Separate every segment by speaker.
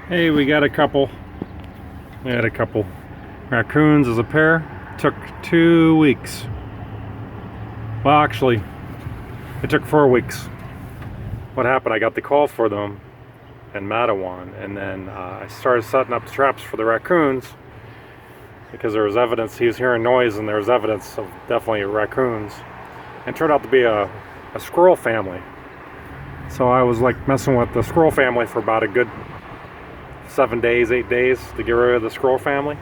Speaker 1: Hey, we got a couple. We had a couple raccoons as a pair. Took 2 weeks. Well, actually, it took 4 weeks. What happened? I got the call for them in Matawan, and then I started setting up traps for the raccoons because there was evidence. He was hearing noise, and there was evidence of definitely raccoons. And it turned out to be a squirrel family. So I was like messing with the squirrel family for about a good 7 days, 8 days to get rid of the squirrel family.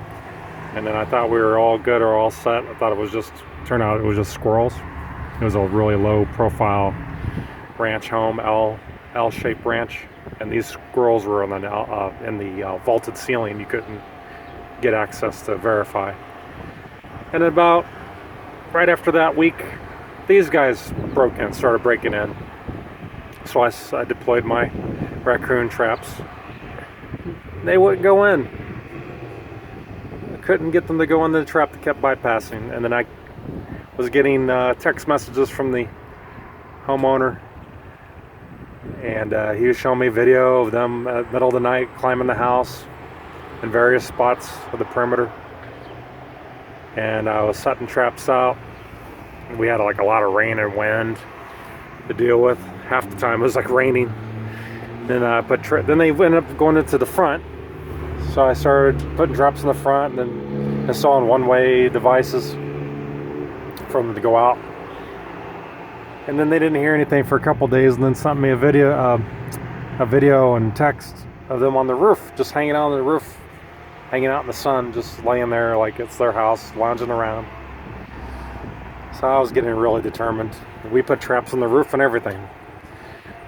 Speaker 1: And then I thought we were all good or all set. I thought it was just, turned out it was just squirrels. It was a really low profile ranch home, L-shaped ranch. And these squirrels were in the vaulted ceiling. You couldn't get access to verify. And about right after that week, these guys started breaking in. So I deployed my raccoon traps. They wouldn't go in. I couldn't get them to go in the trap. They kept bypassing. And then I was getting text messages from the homeowner. And he was showing me video of them at the middle of the night climbing the house in various spots of the perimeter. And I was setting traps out. We had like a lot of rain and wind to deal with. Half the time it was like raining. Then then they ended up going into the front. So I started putting traps in the front, and then installing one-way devices for them to go out. And then they didn't hear anything for a couple days, and then sent me a video and text of them on the roof, just hanging out on the roof, hanging out in the sun, just laying there like it's their house, lounging around. So I was getting really determined. We put traps on the roof and everything.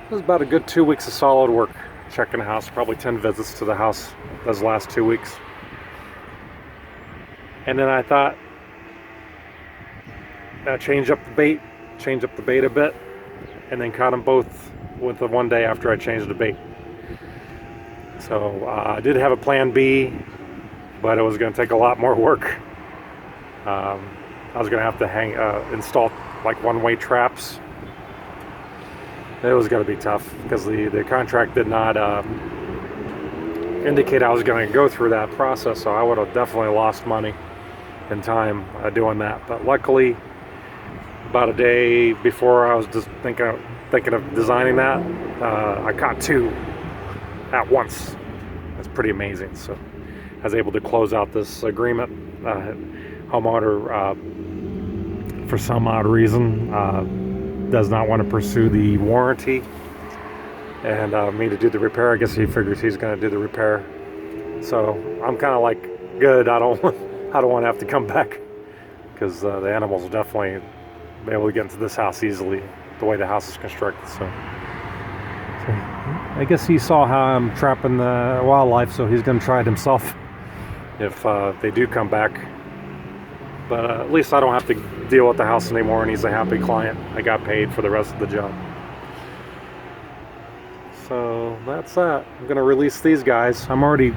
Speaker 1: It was about a good 2 weeks of solid work checking the house, probably 10 visits to the house those last 2 weeks. And then I thought, change up the bait a bit, and then caught them both with the one day after I changed the bait. So I did have a plan B, but it was going to take a lot more work. I was going to have to install like one-way traps. It was going to be tough because the contract did not indicate I was going to go through that process, so I would have definitely lost money and time doing that. But luckily, about a day before I was just thinking of designing that, I caught two at once. That's pretty amazing. So I was able to close out this agreement. Homeowner, for some odd reason, does not want to pursue the warranty and me to do the repair. I guess he figures he's going to do the repair. So I'm kind of like, good. I don't want to have to come back, because the animals will definitely be able to get into this house easily, the way the house is constructed. So I guess he saw how I'm trapping the wildlife, so he's going to try it himself if they do come back. But at least I don't have to deal with the house anymore, and he's a happy client. I got paid for the rest of the job. So that's that. I'm going to release these guys. I'm already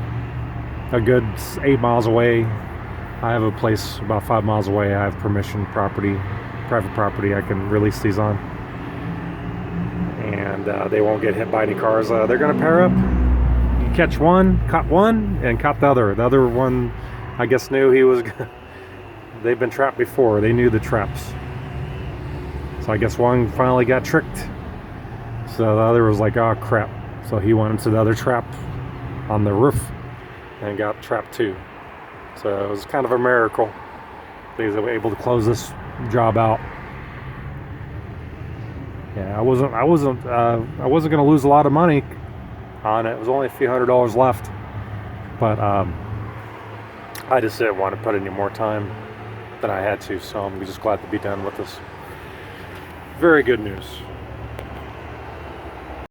Speaker 1: a good 8 miles away. I have a place about 5 miles away. I have permission private property I can release these on. And they won't get hit by any cars. They're going to pair up. You catch one, caught one, and caught the other. The other one, I guess, knew he was they've been trapped before. They knew the traps. So I guess one finally got tricked. So the other was like, oh crap. So he went into the other trap on the roof and got trapped too. So it was kind of a miracle. They were able to close this job out. Yeah, I wasn't going to lose a lot of money on it. It was only a few $100s left. But I just didn't want to put any more time than I had to, so I'm just glad to be done with this. Very good news.